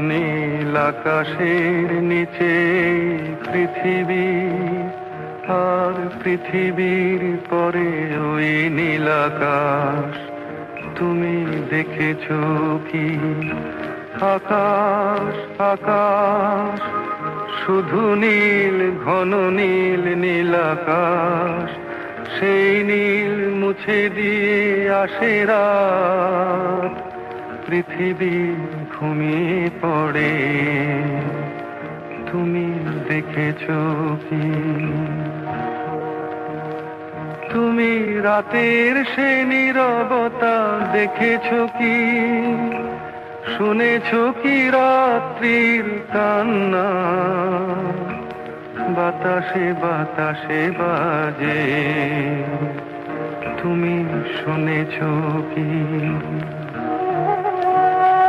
নীল আকাশের নিচে পৃথিবী, আর পৃথিবীর পরে ওই নীল আকাশ। তুমি দেখেছো কি আকাশ, আকাশ শুধু নীল, ঘন নীল, নীল আকাশ। সেই নীল মুছে দিয়ে আসে রাত, পৃথিবী ঘুমিয়ে পড়ে। তুমি দেখেছো কি? তুমি রাতের সে নীরবতা দেখেছো কি? শুনেছো কি রাত্রির কান্না? বাতাসে বাতাসে বাজে, তুমি শুনেছো কি?